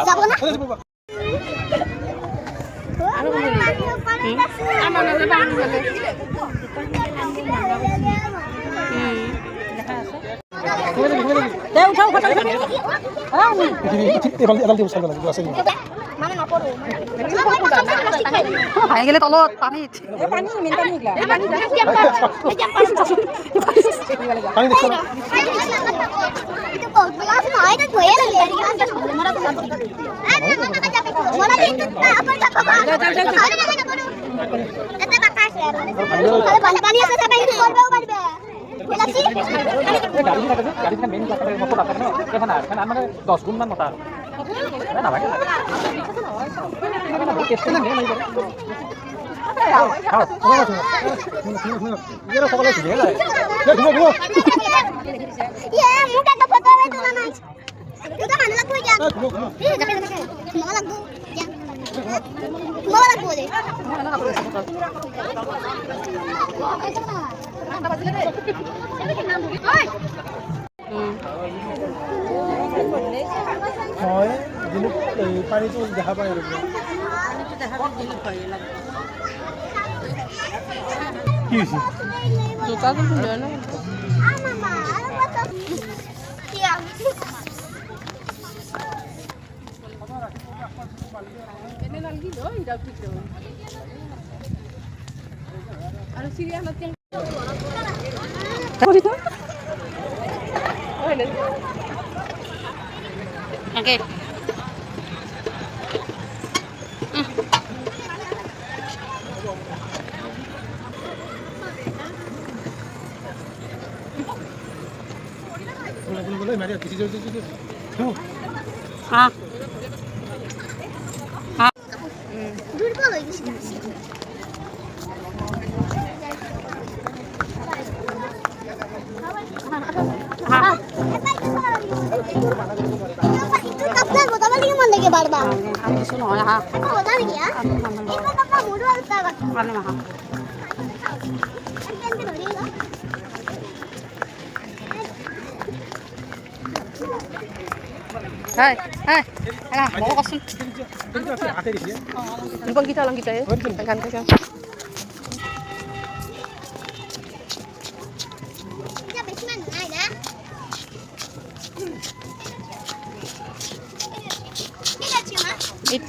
যাব না ভাঙি গেলে তলত পানীত পানিটো দেখা পাই কি হৈছে জোতাটো পিন্ধে ন আৰু চিৰিয়াখানাত Okay. দুর্বল হয়ে গেছে Hai, hai, mau kosun. Lupa kita lang kita ya. Tekan tekan. It.